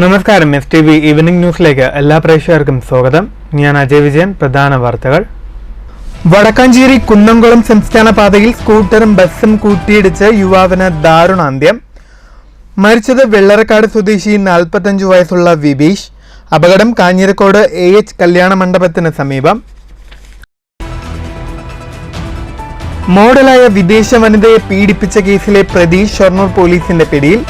നമസ്കാരം. STV evening ന്യൂസിലേക്ക് എല്ലാ പ്രേക്ഷകർക്കും സ്വാഗതം. ഞാൻ അജയ് വിജയൻ. പ്രധാന വാർത്തകൾ. വടക്കാഞ്ചേരി കുന്നംകുളം സംസ്ഥാന പാതയിൽ സ്കൂട്ടറും ബസ്സും കൂട്ടിയിടിച്ച് യുവാവിന് ദാരുണാന്ത്യം. മരിച്ചത് വെള്ളറക്കാട് സ്വദേശി 45 വയസ്സുള്ള വിബീഷ്. അപകടം കാഞ്ഞിരക്കോട് AH കല്യാണ മണ്ഡപത്തിന് സമീപം. മോഡലായ വിദേശ വനിതയെ പീഡിപ്പിച്ച കേസിലെ പ്രതി ഷൊർണൂർ പോലീസിന്റെ പിടിയിൽ.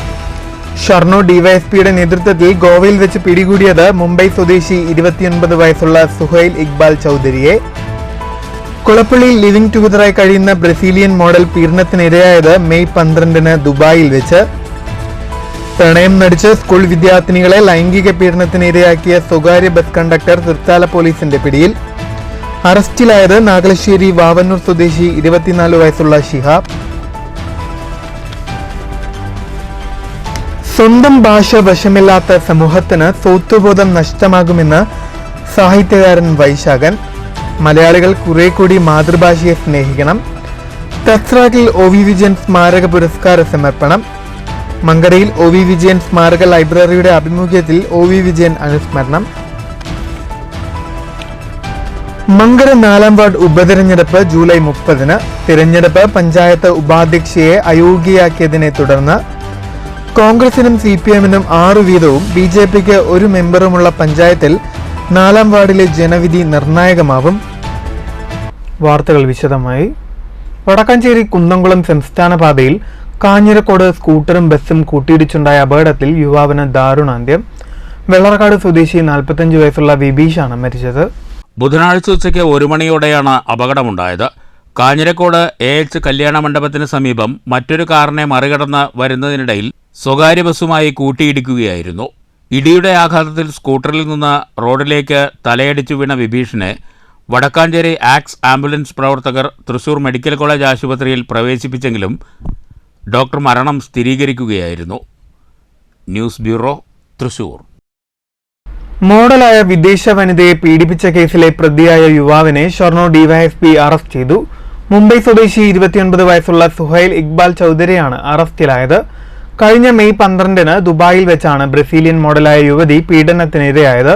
ഷൊർണൂർ ഡിവൈഎസ്പിയുടെ നേതൃത്വത്തിൽ ഗോവയിൽ വെച്ച് പിടികൂടിയത് മുംബൈ സ്വദേശി 29 വയസ്സുള്ള സുഹൈൽ ഇക്ബാൽ ചൗധരിയെ. കുളപ്പള്ളിയിൽ ലിവിംഗ് ടുഗദറായി കഴിയുന്ന ബ്രസീലിയൻ മോഡൽ പീഡനത്തിനിരയായത് മെയ് 12 ദുബായിൽ വെച്ച്. പ്രണയം നടിച്ച് സ്കൂൾ വിദ്യാർത്ഥിനികളെ ലൈംഗിക പീഡനത്തിനിരയാക്കിയ സ്വകാര്യ ബസ് കണ്ടക്ടർ തൃത്താല പോലീസിന്റെ പിടിയിൽ. അറസ്റ്റിലായത് നാഗലശ്ശേരി വാവന്നൂർ സ്വദേശി 24 വയസ്സുള്ള ഷിഹാബ്. സ്വന്തം ഭാഷ വശമില്ലാത്ത സമൂഹത്തിന് സ്വത്വബോധം നഷ്ടമാകുമെന്ന് സാഹിത്യകാരൻ വൈശാഖൻ. മലയാളികൾ കുറെ കൂടി മാതൃഭാഷയെ സ്നേഹിക്കണം. തസ്രാക്കിൽ OV വിജയൻ സ്മാരക പുരസ്കാര സമർപ്പണം. മങ്കരയിൽ OV വിജയൻ സ്മാരക ലൈബ്രറിയുടെ ആഭിമുഖ്യത്തിൽ OV വിജയൻ അനുസ്മരണം. മങ്കര 4ാം വാർഡ് ഉപതെരഞ്ഞെടുപ്പ് ജൂലൈ 30. തിരഞ്ഞെടുപ്പ് പഞ്ചായത്ത് ഉപാധ്യക്ഷയെ അയോഗ്യയാക്കിയതിനെ തുടർന്ന് കോൺഗ്രസിനും CPM-നും 6 വീതവും BJPക്ക് 1 മെമ്പറുമുള്ള പഞ്ചായത്തിൽ 4ാം വാർഡിലെ ജനവിധി നിർണായകമാവും. വാർത്തകൾ വിശദമായി. വടക്കാഞ്ചേരി കുന്നംകുളം സംസ്ഥാന പാതയിൽ കാഞ്ഞിരക്കോട് സ്കൂട്ടറും ബസ്സും കൂട്ടിയിടിച്ചുണ്ടായ അപകടത്തിൽ യുവാവിന് ദാരുണാന്ത്യം. വെള്ളറക്കാട് സ്വദേശി 45 വയസ്സുള്ള വിബീഷാണ് മരിച്ചത്. ബുധനാഴ്ച ഉച്ചയ്ക്ക് 1 മണിയോടെയാണ് അപകടമുണ്ടായത്. കാഞ്ഞിരക്കോട് AH കല്യാണ മണ്ഡപത്തിന് സമീപം മറ്റൊരു കാറിനെ മറികടന്ന് വരുന്നതിനിടയിൽ സ്വകാര്യ ബസ്സുമായി കൂട്ടിയിടിക്കുകയായിരുന്നു. ഇടിയുടെ ആഘാതത്തിൽ സ്കൂട്ടറിൽ നിന്ന് റോഡിലേക്ക് തലയടിച്ചു വീണ വിഭീഷനെ വടക്കാഞ്ചേരി ആക്സ് ആംബുലൻസ് പ്രവർത്തകർ തൃശൂർ മെഡിക്കൽ കോളേജ് ആശുപത്രിയിൽ പ്രവേശിപ്പിച്ചെങ്കിലും ഡോക്ടർ മരണം സ്ഥിരീകരിക്കുകയായിരുന്നു. News bureau, Thrissur. മോഡലായ വിദേശ വനിതയെ പീഡിപ്പിച്ച കേസിലെ പ്രതിയായ യുവാവിനെ ഷൊർണൂർ ഡിവൈഎസ്പി അറസ്റ്റ് ചെയ്തു. മുംബൈ സ്വദേശി 29 വയസ്സുള്ള സുഹൈൽ ഇക്ബാൽ ചൗധരിയാണ് അറസ്റ്റിലായത്. കഴിഞ്ഞ മെയ് 12 ദുബായിൽ വെച്ചാണ് ബ്രസീലിയൻ മോഡലായ യുവതി പീഡനത്തിനിരയായത്.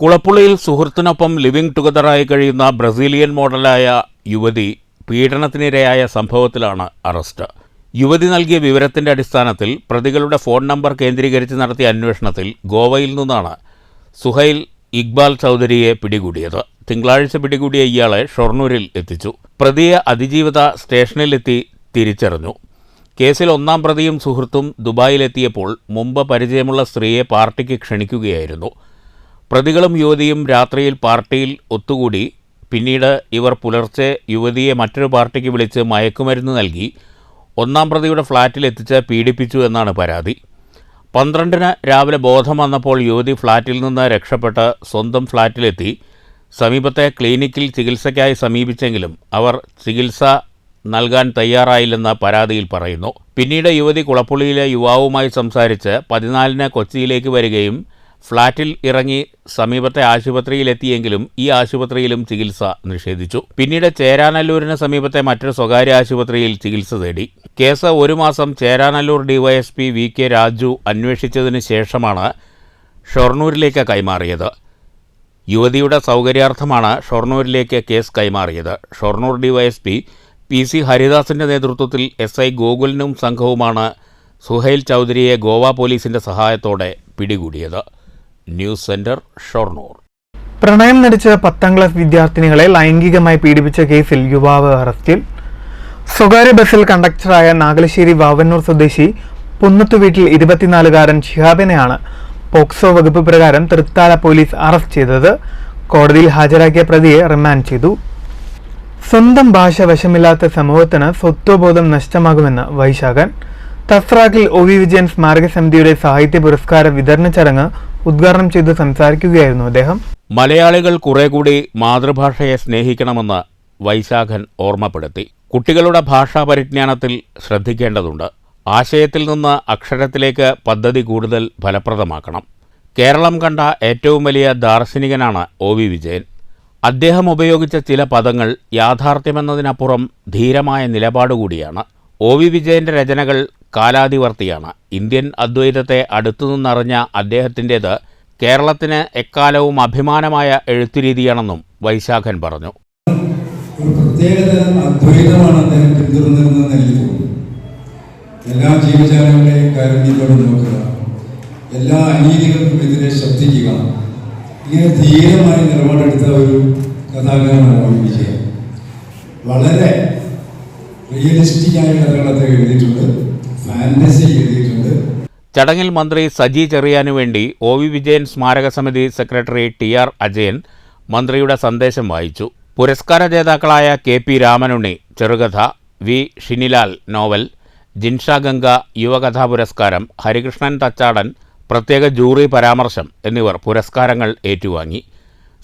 കുളപ്പുള്ളിയിൽ സുഹൃത്തിനൊപ്പം ലിവിംഗ് ടുഗദറായി കഴിയുന്ന ബ്രസീലിയൻ മോഡലായ യുവതി പീഡനത്തിനിരയായ സംഭവത്തിലാണ് അറസ്റ്റ്. യുവതി നൽകിയ വിവരത്തിന്റെ അടിസ്ഥാനത്തിൽ പ്രതികളുടെ ഫോൺ നമ്പർ കേന്ദ്രീകരിച്ച് നടത്തിയ അന്വേഷണത്തിൽ ഗോവയിൽ നിന്നാണ് സുഹൈൽ ഇക്ബാൽ ചൗധരിയെ പിടികൂടിയത്. തിങ്കളാഴ്ച പിടികൂടിയ ഇയാളെ ഷൊർണൂരിൽ എത്തിച്ചു. പ്രതിയെ അതിജീവിത സ്റ്റേഷനിലെത്തി തിരിച്ചറിഞ്ഞു. കേസിൽ 1ാം പ്രതിയും സുഹൃത്തും ദുബായിലെത്തിയപ്പോൾ മുമ്പ് പരിചയമുള്ള സ്ത്രീയെ പാർട്ടിക്ക് ക്ഷണിക്കുകയായിരുന്നു. പ്രതികളും യുവതിയും രാത്രിയിൽ പാർട്ടിയിൽ ഒത്തുകൂടി. പിന്നീട് ഇവർ പുലർച്ചെ യുവതിയെ മറ്റൊരു പാർട്ടിക്ക് വിളിച്ച് മയക്കുമരുന്ന് നൽകി 1ാം പ്രതിയുടെ ഫ്ളാറ്റിലെത്തിച്ച് പീഡിപ്പിച്ചു എന്നാണ് പരാതി. 12 രാവിലെ ബോധം വന്നപ്പോൾ യുവതി ഫ്ളാറ്റിൽ നിന്ന് രക്ഷപ്പെട്ട് സ്വന്തം ഫ്ളാറ്റിലെത്തി. സമീപത്തെ ക്ലിനിക്കിൽ ചികിത്സയ്ക്കായി സമീപിച്ചെങ്കിലും അവർ ചികിത്സ നൽകാൻ തയ്യാറായില്ലെന്ന് പരാതിയിൽ പറയുന്നു. പിന്നീട് യുവതി കുളപ്പുള്ളിയിലെ യുവാവുമായി സംസാരിച്ച് 14 കൊച്ചിയിലേക്ക് വരികയും ഫ്ളാറ്റിൽ ഇറങ്ങി സമീപത്തെ ആശുപത്രിയിലെത്തിയെങ്കിലും ഈ ആശുപത്രിയിലും ചികിത്സ നിഷേധിച്ചു. പിന്നീട് ചേരാനല്ലൂരിന് സമീപത്തെ മറ്റൊരു സ്വകാര്യ ആശുപത്രിയിൽ ചികിത്സ തേടി. കേസ് 1 മാസം ചേരാനല്ലൂർ ഡിവൈഎസ്പി VK രാജു അന്വേഷിച്ചതിന് ശേഷമാണ് ഷൊർണൂരിലേക്ക് കൈമാറിയത്. യുവതിയുടെ സൗകര്യാർത്ഥമാണ് ഷൊർണൂരിലേക്ക് കേസ് കൈമാറിയത്. ഷൊർണൂർ ഡിവൈഎസ്പി PC ഹരിദാസിന്റെ നേതൃത്വത്തിൽ SI ഗോകുലിനും സംഘവുമാണ് സുഹൈൽ ചൗധരിയെ ഗോവ പോലീസിന്റെ സഹായത്തോടെ പിടികൂടിയത്. News center, Shoranur. പ്രണയം നടിച്ച് 10ാം ക്ലാസ് വിദ്യാർത്ഥിനികളെ ലൈംഗികമായി പീഡിപ്പിച്ച കേസിൽ യുവാവ് അറസ്റ്റിൽ. സ്വകാര്യ ബസ്സിൽ കണ്ടക്ടറായ നാഗലശ്ശേരി വാവന്നൂർ സ്വദേശി പുന്നത്തുവീട്ടിൽ 24-കാരൻ ഷിഹാബിനെയാണ് പോക്സോ വകുപ്പ് പ്രകാരം തൃത്താല പോലീസ് അറസ്റ്റ് ചെയ്തത്. കോടതിയിൽ ഹാജരാക്കിയ പ്രതിയെ റിമാൻഡ് ചെയ്തു. സ്വന്തം ഭാഷ വശമില്ലാത്ത സമൂഹത്തിന് സ്വത്വബോധം നഷ്ടമാകുമെന്ന് വൈശാഖൻ. തസ്രാക്കിൽ OV വിജയൻ സ്മാരക സമിതിയുടെ സാഹിത്യ പുരസ്കാര വിതരണ ചടങ്ങ് ഉദ്ഘാടനം ചെയ്ത് സംസാരിക്കുകയായിരുന്നു അദ്ദേഹം. മലയാളികൾ കുറെ കൂടി മാതൃഭാഷയെ സ്നേഹിക്കണമെന്ന് വൈശാഖൻ ഓർമ്മപ്പെടുത്തി. കുട്ടികളുടെ ഭാഷാ പരിജ്ഞാനത്തിൽ ശ്രദ്ധിക്കേണ്ടതുണ്ട്. ആശയത്തിൽ നിന്ന് അക്ഷരത്തിലേക്ക് പദ്ധതി കൂടുതൽ ഫലപ്രദമാക്കണം. കേരളം കണ്ട ഏറ്റവും വലിയ ദാർശനികനാണ് OV വിജയൻ. അദ്ദേഹം ഉപയോഗിച്ച ചില പദങ്ങൾ യാഥാർത്ഥ്യമെന്നതിനപ്പുറം ധീരമായ നിലപാടുകൂടിയാണ്. OV വിജയന്റെ രചനകൾ കാലാതിവർത്തിയാണ്. ഇന്ത്യൻ അദ്വൈതത്തെ അടുത്തുനിന്നറിഞ്ഞ അദ്ദേഹത്തിൻ്റേത് കേരളത്തിന് എക്കാലവും അഭിമാനമായ എഴുത്തുരീതിയാണെന്നും വൈശാഖൻ പറഞ്ഞു. ഒരു പ്രത്യേകതരം അദ്വൈതമാണ് അദ്ദേഹം പിന്തുടർന്നിരുന്നതെന്ന് എനിക്ക് തോന്നുന്നു. എല്ലാ ജീവജാലങ്ങളെയും കാരുണ്യത്തോടെ നോക്കുക, എല്ലാ അനീതികൾക്കും എതിരെ ശബ്ദിക്കുക, ഇങ്ങനെ ധീരമായി നിലപാടെടുത്ത ഒരു കഥാകാരനാണ് വിജയൻ. വളരെ റിയലിസ്റ്റിക്കായ കഥകൾ അദ്ദേഹം എഴുതിയിട്ടുണ്ട്, ഫാന്റസി എഴുതിയിട്ടുണ്ട്. ചടങ്ങിൽ മന്ത്രി സജി ചെറിയാനു വേണ്ടി ഒ വി വിജയൻ സ്മാരക സമിതി സെക്രട്ടറി TR അജയൻ മന്ത്രിയുടെ സന്ദേശം വായിച്ചു. പുരസ്കാര ജേതാക്കളായ KP രാമനുണ്ണി ചെറുകഥ, വി ഷിനിലാൽ നോവൽ, ജിൻഷ ഗംഗ യുവകഥാ പുരസ്കാരം, ഹരികൃഷ്ണൻ തച്ചാടൻ പ്രത്യേക ജൂറി പരാമർശം എന്നിവർ പുരസ്കാരങ്ങൾ ഏറ്റുവാങ്ങി.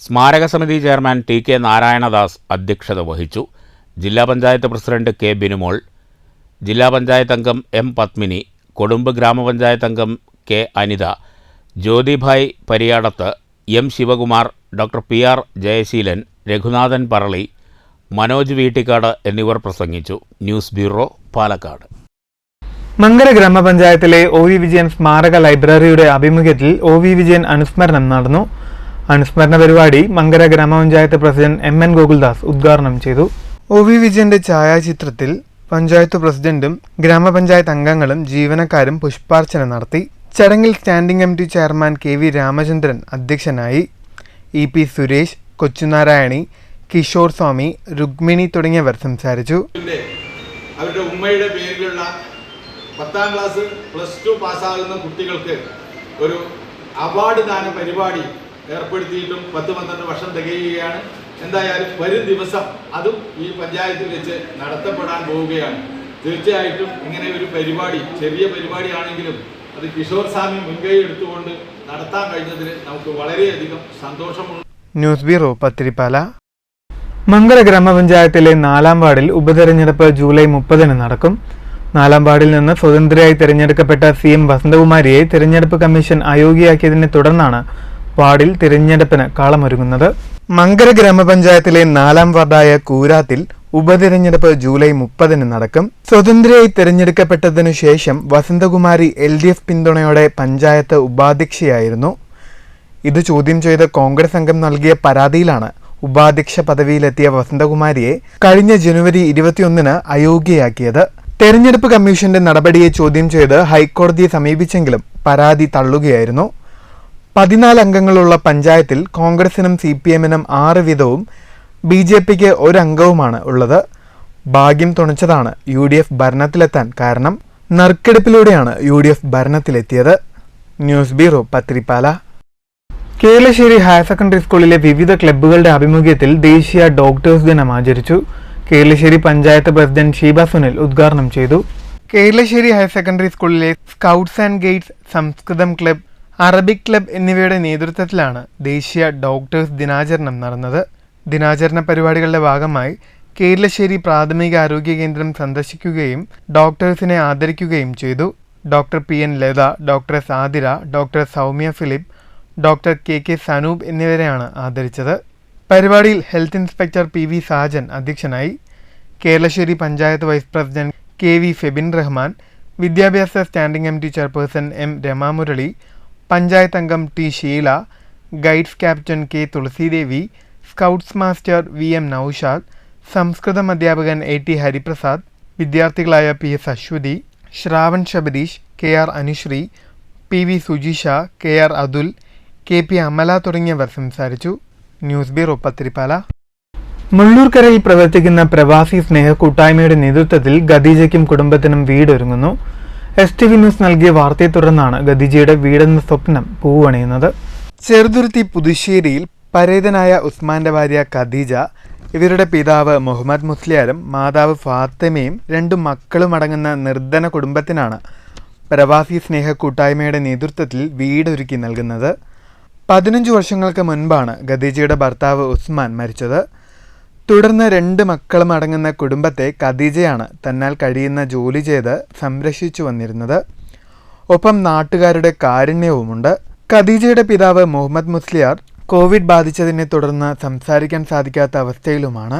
സ്മാരക സമിതി ചെയർമാൻ TK നാരായണദാസ് അധ്യക്ഷത വഹിച്ചു. ജില്ലാ പഞ്ചായത്ത് പ്രസിഡന്റ് K ബിനുമോൾ, ജില്ലാ പഞ്ചായത്ത് അംഗം M പത്മിനി, കൊടുമ്പ് ഗ്രാമപഞ്ചായത്ത് അംഗം K Anitha, Jyothibhai Pariyadath, M Sivakumar, doctor PR Jayaseelan, Raghunathan Parali, Manoj Veettikkad എന്നിവർ പ്രസംഗിച്ചു. News bureau, Palakkad. മങ്കര ഗ്രാമപഞ്ചായത്തിലെ ഒ വി വിജയൻ സ്മാരക ലൈബ്രറിയുടെ ആഭിമുഖ്യത്തിൽ ഒ വി വിജയൻ അനുസ്മരണം നടന്നു. അനുസ്മരണ പരിപാടി മങ്കര ഗ്രാമപഞ്ചായത്ത് പ്രസിഡന്റ് MN ഗോകുൽദാസ് ഉദ്ഘാടനം ചെയ്തു. ഒ വി വിജയന്റെ ഛായാചിത്രത്തിൽ പഞ്ചായത്ത് പ്രസിഡന്റും ഗ്രാമപഞ്ചായത്ത് അംഗങ്ങളും ജീവനക്കാരും പുഷ്പാർച്ചന നടത്തി. ചടങ്ങിൽ standing committee chairman KV Ramachandran അധ്യക്ഷനായി. EP സുരേഷ്, കൊച്ചുനാരായണി, കിഷോർ സ്വാമി, രുക്മിണി തുടങ്ങിയവർ സംസാരിച്ചു. അവരുടെ ഉമ്മയുടെ പേരിലുള്ള 10ാം ക്ലാസ് +2 പാസ്സാകുന്ന കുട്ടികൾക്ക് ഒരു അവാർഡ് ദാന പരിപാടി ഏർപ്പെടുത്തിയിട്ടും 10-12 വർഷം തികയുകയാണ്. എന്തായാലും വരും ദിവസം അതും ഈ പഞ്ചായത്തിൽ വെച്ച് നടത്തപ്പെടാൻ പോവുകയാണ്. തീർച്ചയായിട്ടും ഇങ്ങനെ ഒരു പരിപാടി, ചെറിയ പരിപാടിയാണെങ്കിലും അത് കിഷോർ സ്വാമി മുൻകൈ എടുത്തുകൊണ്ട് നടത്താൻ കഴിഞ്ഞതിൽ നമുക്ക് വളരെയധികം സന്തോഷമുണ്ട്. News bureau, Pathiripala. മങ്കര ഗ്രാമപഞ്ചായത്തിലെ 4ാം വാർഡിൽ ഉപതെരഞ്ഞെടുപ്പ് ജൂലൈ 30 നടക്കും. 4ാം വാർഡിൽ നിന്ന് സ്വതന്ത്രയായി തിരഞ്ഞെടുക്കപ്പെട്ട CM വസന്തകുമാരിയെ തിരഞ്ഞെടുപ്പ് കമ്മീഷൻ അയോഗ്യയാക്കിയതിനെ തുടർന്നാണ് വാർഡിൽ തിരഞ്ഞെടുപ്പിന് കാളമൊരുങ്ങുന്നത്. മങ്കര ഗ്രാമപഞ്ചായത്തിലെ 4ാം വാർഡായ കൂരാത്തിൽ ഉപതിരഞ്ഞെടുപ്പ് ജൂലൈ 30 നടക്കും. സ്വതന്ത്രയായി തിരഞ്ഞെടുക്കപ്പെട്ടതിനു ശേഷം വസന്തകുമാരി LDF പിന്തുണയോടെ പഞ്ചായത്ത് ഉപാധ്യക്ഷയായിരുന്നു. ഇത് ചോദ്യം ചെയ്ത് കോൺഗ്രസ് അംഗം നൽകിയ പരാതിയിലാണ് ഉപാധ്യക്ഷ പദവിയിലെത്തിയ വസന്തകുമാരിയെ കഴിഞ്ഞ ജനുവരി 21 അയോഗ്യയാക്കിയത്. തെരഞ്ഞെടുപ്പ് കമ്മീഷന്റെ നടപടിയെ ചോദ്യം ചെയ്ത് ഹൈക്കോടതിയെ സമീപിച്ചെങ്കിലും പരാതി തള്ളുകയായിരുന്നു. 14 അംഗങ്ങളുള്ള പഞ്ചായത്തിൽ കോൺഗ്രസിനും CPM-നും 6 വീതവും BJPക്ക് 1 അംഗവുമാണ് ഉള്ളത്. ഭാഗ്യം തുണച്ചതാണ് UDF ഭരണത്തിലെത്താൻ കാരണം. നറുക്കെടുപ്പിലൂടെയാണ് UDF ഭരണത്തിലെത്തിയത്. News bureau, Pathirippala. Keralassery higher secondary സ്കൂളിലെ വിവിധ ക്ലബ്ബുകളുടെ ആഭിമുഖ്യത്തിൽ ദേശീയ ഡോക്ടേഴ്സ് ദിനം ആചരിച്ചു. കേരളശ്ശേരി പഞ്ചായത്ത് പ്രസിഡന്റ് ഷീബ സുനിൽ ഉദ്ഘാടനം ചെയ്തു. കേരളശ്ശേരി ഹയർ സെക്കൻഡറി സ്കൂളിലെ scouts and guides, Sanskrit club, Arabic club എന്നിവയുടെ നേതൃത്വത്തിലാണ് ദേശീയ ഡോക്ടേഴ്സ് ദിനാചരണം നടന്നത്. ദിനാചരണ പരിപാടികളുടെ ഭാഗമായി കേരളശ്ശേരി പ്രാഥമിക ആരോഗ്യ കേന്ദ്രം സന്ദർശിക്കുകയും ഡോക്ടേഴ്സിനെ ആദരിക്കുകയും ചെയ്തു. Doctor PN Latha, doctor Athira, doctor Soumya Philip, doctor KK Sanoop എന്നിവരെയാണ് ആദരിച്ചത്. പരിപാടിയിൽ ഹെൽത്ത് ഇൻസ്പെക്ടർ PV സാജൻ അധ്യക്ഷനായി. Keralassery panchayat vice president KV Febin Rahman, വിദ്യാഭ്യാസ standing committee chairperson M Ramamurali, panchayat അംഗം T Sheela, guides captain K Thulasidevi, scouts master VM Naushad, Sanskrit അധ്യാപകൻ AT Hariprasad, വിദ്യാർത്ഥികളായ PS Aswathy, Shravan Sabareesh, KR Anusree, PV Sujisha, KR Atul, KP Amala തുടങ്ങിയവർ സംസാരിച്ചു. News bureau, Pathiripala. മുള്ളൂർക്കരയിൽ പ്രവർത്തിക്കുന്ന പ്രവാസി സ്നേഹ കൂട്ടായ്മയുടെ നേതൃത്വത്തിൽ ഖദീജയ്ക്കും കുടുംബത്തിനും വീടൊരുങ്ങുന്നു. STV ന്യൂസ് നൽകിയ വാർത്തയെ തുടർന്നാണ് ഖദീജയുടെ വീടെന്ന സ്വപ്നം പൂവണിയുന്നത്. ചെറുതുരുത്തി പുതുശ്ശേരിയിൽ പരേതനായ ഉസ്മാന്റെ ഭാര്യ ഖദീജ, ഇവരുടെ പിതാവ് മുഹമ്മദ് മുസ്ലിയാരും മാതാവ് ഫാത്തിമയും 2 മക്കളും അടങ്ങുന്ന നിർധന കുടുംബത്തിനാണ് പ്രവാസി സ്നേഹ കൂട്ടായ്മയുടെ നേതൃത്വത്തിൽ വീടൊരുക്കി നൽകുന്നത്. 15 വർഷങ്ങൾക്ക് മുൻപാണ് ഖദീജയുടെ ഭർത്താവ് ഉസ്മാൻ മരിച്ചത്. തുടർന്ന് 2 മക്കളും അടങ്ങുന്ന കുടുംബത്തെ ഖദീജയാണ് തന്നാൽ കഴിയുന്ന ജോലി ചെയ്ത് സംരക്ഷിച്ചു വന്നിരുന്നത്. ഒപ്പം നാട്ടുകാരുടെ കാരുണ്യവുമുണ്ട്. ഖദീജയുടെ പിതാവ് മുഹമ്മദ് മുസ്ലിയാർ കോവിഡ് ബാധിച്ചതിനെ തുടർന്ന് സംസാരിക്കാൻ സാധിക്കാത്ത അവസ്ഥയിലുമാണ്.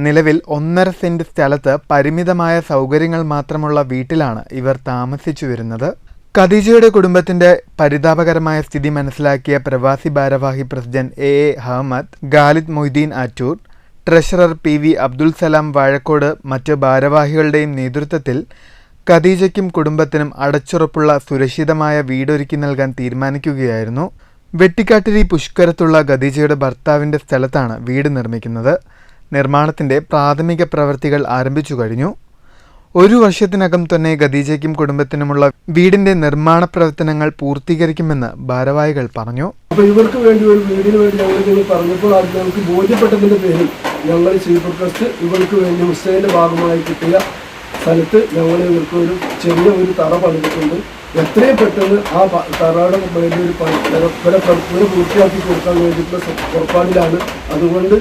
നിലവിൽ 1.5 സെന്റ് സ്ഥലത്ത് പരിമിതമായ സൗകര്യങ്ങൾ മാത്രമുള്ള വീട്ടിലാണ് ഇവർ താമസിച്ചു വരുന്നത്. ഖദീജയുടെ കുടുംബത്തിന്റെ പരിതാപകരമായ സ്ഥിതി മനസ്സിലാക്കിയ പ്രവാസി ഭാരവാഹി president A Ahmed, Khalid Moideen Attoor, treasurer PV Abdul Salam Vazhakkode മറ്റ് ഭാരവാഹികളുടെയും നേതൃത്വത്തിൽ ഖദീജയ്ക്കും കുടുംബത്തിനും അടച്ചുറപ്പുള്ള സുരക്ഷിതമായ വീടൊരുക്കി നൽകാൻ തീരുമാനിക്കുകയായിരുന്നു. വെട്ടിക്കാട്ടിരി പുഷ്കരത്തുള്ള ഖദീജയുടെ ഭർത്താവിന്റെ സ്ഥലത്താണ് വീട് നിർമ്മിക്കുന്നത്. നിർമ്മാണത്തിന്റെ പ്രാഥമിക പ്രവൃത്തികൾ ആരംഭിച്ചു കഴിഞ്ഞു. 1 വർഷത്തിനകം തന്നെ ഖദീജയ്ക്കും കുടുംബത്തിനുമുള്ള വീടിന്റെ നിർമ്മാണ പ്രവർത്തനങ്ങൾ പൂർത്തീകരിക്കുമെന്ന് ഭാരവാഹികൾ പറഞ്ഞു. അപ്പോൾ ഇവർക്ക് വേണ്ടി ഒരു വീടിന് വേണ്ടി ഞങ്ങൾ പറഞ്ഞപ്പോൾ അത് ഞങ്ങൾക്ക് ബോധ്യപ്പെട്ടതിന്റെ പേരിൽ ഞങ്ങൾ സീഫർ ട്രസ്റ്റ് ഇവർക്ക് വേണ്ടി ഹുസൈൻ്റെ ഭാഗമായി കിട്ടിയ സ്ഥലത്ത് ഞങ്ങൾ ഇവർക്ക് ഒരു ചെറിയ ഒരു തറ പണിതിട്ടുണ്ട്. എത്രയും പെട്ടെന്ന് ആ തറയുടെ വേണ്ടി ഒരു പൂർത്തിയാക്കി കൊടുക്കാൻ വേണ്ടിയിട്ടുള്ള പുറപ്പാടിലാണ്. അതുകൊണ്ട്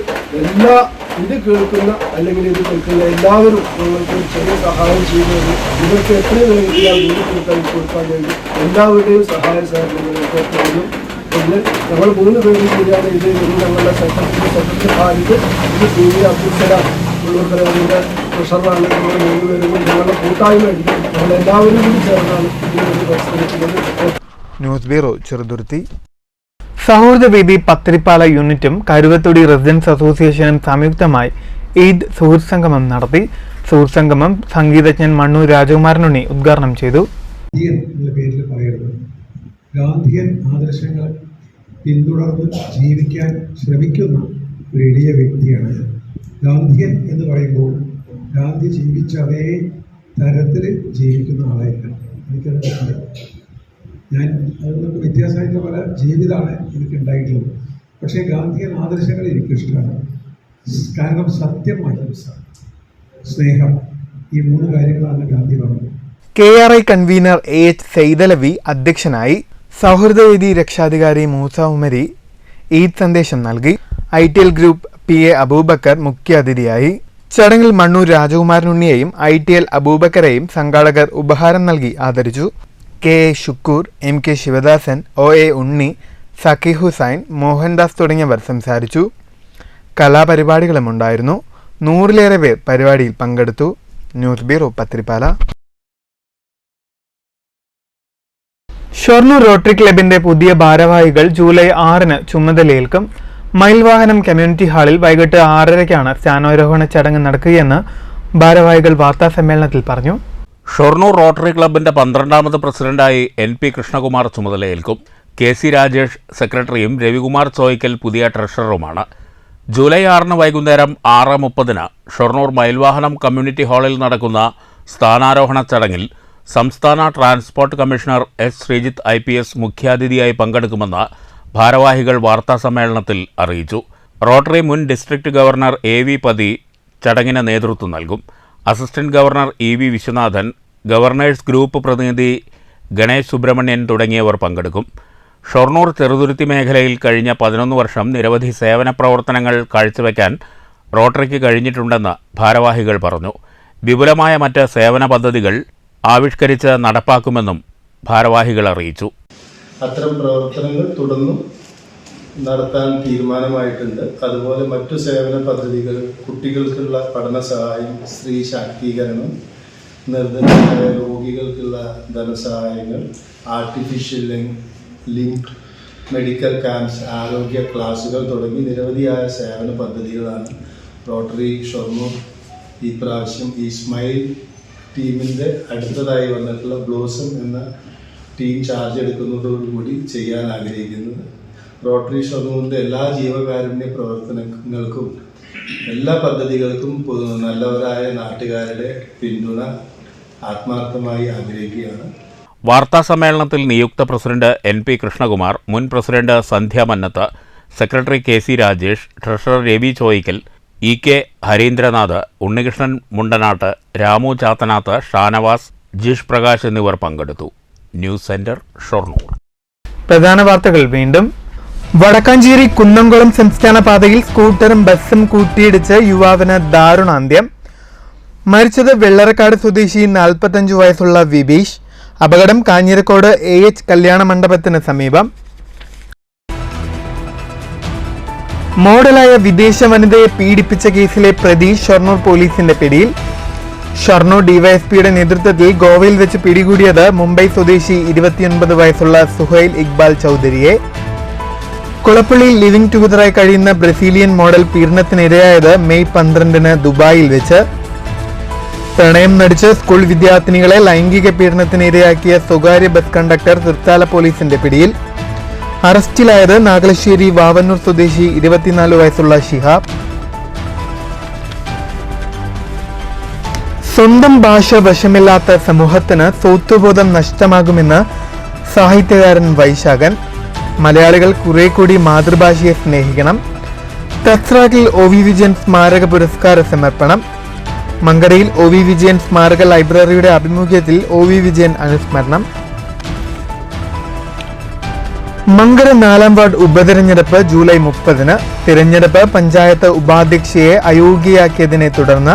ഇത് കേൾക്കുന്ന അല്ലെങ്കിൽ ഇത് കേൾക്കുന്ന എല്ലാവരും ഞങ്ങൾക്ക് ചെറിയ സഹായം ചെയ്യുന്നത് ഇവർക്ക് എത്രയും വേഗത്തിൽ വീട് കൊടുക്കാൻ വേണ്ടി എല്ലാവരുടെയും സഹായ സഹകരണങ്ങൾക്ക് എപ്പോഴും. പിന്നെ ഞങ്ങൾ 3 പേരും കൂടിയാണ് ഇത് ഞങ്ങളുടെ സെക്രട്ടറി ഖാലിദ്, ഇത് PV അബ്ദുൽ സലാം ഉള്ളൂർക്കരവിൻ്റെ ട്രഷറാണ്. ഞങ്ങൾ 3 പേരും ഞങ്ങളുടെ കൂട്ടായ്മയുണ്ട്. ഞങ്ങളെല്ലാവരും കൂടി ചേർന്നാണ് ഇതിനു പരിശ്രമിക്കുന്നത്. News bureau, Cheruthuruthy. സൗഹൃദ വേദി പത്തിരിപ്പാല യൂണിറ്റും കരുവത്തൊടി റെസിഡൻസ് അസോസിയേഷനും സംയുക്തമായി ഈദ് സുഹൃത്ത് സംഗമം നടത്തി. സുഹൃത്ത് സംഗമം സംഗീതജ്ഞൻ മണ്ണൂർ രാജകുമാരനുണ്ണി ഉദ്ഘാടനം ചെയ്തു. ഗാന്ധിയൻ ആദർശങ്ങൾ പിന്തുടർന്ന് ജീവിക്കാൻ ശ്രമിക്കുന്ന ഒരു എളിയ വ്യക്തിയാണ്. ഗാന്ധിയൻ എന്ന് പറയുമ്പോൾ ഗാന്ധി ജീവിച്ച അതേ തരത്തിൽ ജീവിക്കുന്ന ആളായിരിക്കണം. എനിക്കത് പറ്റില്ല. ഞാൻ അതിനൊക്കെ വ്യത്യാസമായിട്ടുള്ള പല ജീവിതമാണ് എനിക്കുണ്ടായിട്ടുള്ളത്. പക്ഷേ ഗാന്ധിയൻ ആദർശങ്ങൾ എനിക്കിഷ്ടമാണ്. കാരണം സത്യം, അഹിംസ, സ്നേഹം, ഈ 3 കാര്യങ്ങളാണ് ഗാന്ധി പറഞ്ഞത്. KRI കൺവീനർ AH സൈദലവി അധ്യക്ഷനായി. സൗഹൃദവേദി രക്ഷാധികാരി മൂസ ഉമരി ഈദ് സന്ദേശം നൽകി. ITL ഗ്രൂപ്പ് PA അബൂബക്കർ മുഖ്യാതിഥിയായി. ചടങ്ങിൽ മണ്ണൂർ രാജകുമാരനുണ്ണിയെയും ITL അബൂബക്കരെയും സംഘാടകർ ഉപഹാരം നൽകി ആദരിച്ചു. KA Shukkur, MK Sivadasan, OA ഉണ്ണി, സഖി ഹുസൈൻ, മോഹൻദാസ് തുടങ്ങിയവർ സംസാരിച്ചു. കലാപരിപാടികളും ഉണ്ടായിരുന്നു. 100-ലേറെ പേർ പരിപാടിയിൽ പങ്കെടുത്തു. News bureau, Pathirippala. Shoranur rotary ക്ലബിന്റെ പുതിയ ഭാരവാഹികൾ ജൂലൈ 6-ന് ചുമതലയേൽക്കും. മയിൽവാഹനം കമ്മ്യൂണിറ്റി ഹാളിൽ വൈകിട്ട് 6:30-ക്കാണ് സ്ഥാനാരോഹണ ചടങ്ങ് നടക്കുകയെന്ന് ഭാരവാഹികൾ വാർത്താസമ്മേളനത്തിൽ പറഞ്ഞു. ഷൊർണൂർ റോട്ടറി ക്ലബിന്റെ 12ാമത് പ്രസിഡന്റായി NP കൃഷ്ണകുമാർ ചുമതലയേൽക്കും. KC രാജേഷ് സെക്രട്ടറിയും രവികുമാർ ചോയ്ക്കൽ പുതിയ ട്രഷററുമാണ്. ജൂലൈ 6-ന് വൈകുന്നേരം 6:30-ന് ഷൊർണൂർ മയിൽവാഹനം കമ്മ്യൂണിറ്റി ഹാളിൽ നടക്കുന്ന സ്ഥാനാരോഹണ ചടങ്ങിൽ സംസ്ഥാന transport commissioner S Sreejith IPS മുഖ്യാതിഥിയായി പങ്കെടുക്കുമെന്ന് ഭാരവാഹികൾ വാർത്താസമ്മേളനത്തിൽ അറിയിച്ചു. റോട്ടറി മുൻ ഡിസ്ട്രിക്ട് ഗവർണർ AV പതി ചടങ്ങിന് നേതൃത്വം നൽകും. Assistant governor EV Viswanathan, governor's group പ്രതിനിധി ഗണേഷ് സുബ്രഹ്മണ്യൻ തുടങ്ങിയവർ പങ്കെടുക്കും. ഷൊർണൂർ ചെറുതുരുത്തി മേഖലയിൽ കഴിഞ്ഞ 11 വർഷം നിരവധി സേവന പ്രവർത്തനങ്ങൾ കാഴ്ചവെക്കാൻ റോട്ടറിക്ക് കഴിഞ്ഞിട്ടുണ്ടെന്ന് ഭാരവാഹികൾ പറഞ്ഞു. വിപുലമായ മറ്റ് സേവന പദ്ധതികൾ ആവിഷ്കരിച്ച് നടപ്പാക്കുമെന്നും ഭാരവാഹികൾ അറിയിച്ചു. അത്തരം പ്രവർത്തനങ്ങൾ തുടർന്നും നടത്താൻ തീരുമാനമായിട്ടുണ്ട്. അതുപോലെ മറ്റു സേവന പദ്ധതികൾ, കുട്ടികൾക്കുള്ള പഠന സഹായം, സ്ത്രീ ശാക്തീകരണം, നിർധനരായ രോഗികൾക്കുള്ള ധനസഹായങ്ങൾ, ആർട്ടിഫിഷ്യൽ ലിങ്ക് മെഡിക്കൽ ക്യാമ്പ്സ്, ആരോഗ്യ ക്ലാസുകൾ തുടങ്ങി നിരവധിയായ സേവന പദ്ധതികളാണ് റോട്ടറി ഷൊർണൂർ ഈ പ്രാവശ്യം ഈ സ്മൈൽ ടീമിൻ്റെ അടുത്തതായി വന്നിട്ടുള്ള ബ്ലോസം എന്ന ടീം ചാർജ് എടുക്കുന്നതോടുകൂടി ചെയ്യാൻ ആഗ്രഹിക്കുന്നത്. റോട്ടറി ഷൊർണൂറിൻ്റെ എല്ലാ ജീവകാരുണ്യ പ്രവർത്തനങ്ങൾക്കും എല്ലാ പദ്ധതികൾക്കും നല്ലവരായ നാട്ടുകാരുടെ പിന്തുണ ആത്മാർത്ഥമായി ആഗ്രഹിക്കുകയാണ്. വാർത്താസമ്മേളനത്തിൽ നിയുക്ത പ്രസിഡന്റ് NP കൃഷ്ണകുമാർ, മുൻ president Sandhya Mannath, secretary KC Rajesh, treasurer Ravi Choykkal, EK Harindranath, Unnikrishnan Mundanatt, Ramu Chathanath, Shanavas, Jish Prakash എന്നിവർ പങ്കെടുത്തു. News center, Shoranur. പ്രധാന വാർത്തകൾ വീണ്ടും. വടക്കാഞ്ചേരി കുന്നംകുളം സംസ്ഥാന പാതയിൽ സ്കൂട്ടറും ബസ്സും കൂട്ടിയിടിച്ച് യുവാവിന് ദാരുണാന്ത്യം. മരിച്ചത് വെള്ളറക്കാട് സ്വദേശി 45 വയസ്സുള്ള വിബീഷ്. അപകടം കാഞ്ഞിരക്കോട് AH കല്യാണ മണ്ഡപത്തിന് സമീപം. മോഡലായ വിദേശ വനിതയെ പീഡിപ്പിച്ച കേസിലെ പ്രതി ഷൊർണൂർ പോലീസിന്റെ പിടിയിൽ. ഷൊർണൂർ ഡിവൈഎസ്പിയുടെ നേതൃത്വത്തിൽ ഗോവയിൽ വെച്ച് പിടികൂടിയത് മുംബൈ സ്വദേശി 29 വയസ്സുള്ള സുഹൈൽ ഇക്ബാൽ ചൗധരിയെ. കുളപ്പള്ളിയിൽ ലിവിംഗ് ടുഗദറായി കഴിയുന്ന ബ്രസീലിയൻ മോഡൽ പീഡനത്തിനിരയായത് മെയ് 12 ദുബായിൽ വെച്ച്. പ്രണയം നടിച്ച് സ്കൂൾ വിദ്യാർത്ഥിനികളെ ലൈംഗിക പീഡനത്തിനിരയാക്കിയ സ്വകാര്യ ബസ് കണ്ടക്ടർ തൃത്താല പോലീസിന്റെ പിടിയിൽ. അറസ്റ്റിലായത് നാഗലശ്ശേരി വാവന്നൂർ സ്വദേശി 24 വയസ്സുള്ള ഷിഹാബ്. സ്വന്തം ഭാഷ വശമില്ലാത്ത സമൂഹത്തിന് സ്വത്വബോധം നഷ്ടമാകുമെന്ന് സാഹിത്യകാരൻ വൈശാഖൻ. മലയാളികൾ കുറെ കൂടി മാതൃഭാഷയെ സ്നേഹിക്കണം. തസ്രാക്കിൽ OV വിജയൻ സ്മാരക പുരസ്കാര സമർപ്പണം. മങ്കരയിൽ OV വിജയൻ സ്മാരക ലൈബ്രറിയുടെ ആഭിമുഖ്യത്തിൽ OV വിജയൻ അനുസ്മരണം. മങ്കര 4-ാം വാർഡ് ഉപതെരഞ്ഞെടുപ്പ് ജൂലൈ 30. തിരഞ്ഞെടുപ്പ് പഞ്ചായത്ത് ഉപാധ്യക്ഷയെ അയോഗ്യയാക്കിയതിനെ തുടർന്ന്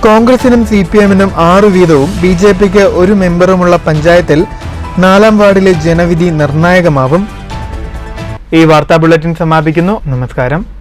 കോൺഗ്രസിനും CPM-നും 6 വീതവും BJP-ക്ക് 1 മെമ്പറുമുള്ള പഞ്ചായത്തിൽ 4-ാം വാർഡിലെ ജനവിധി നിർണായകമാവും. ഈ വാർത്താ ബുള്ളറ്റിൻ സമാപിക്കുന്നു. നമസ്കാരം.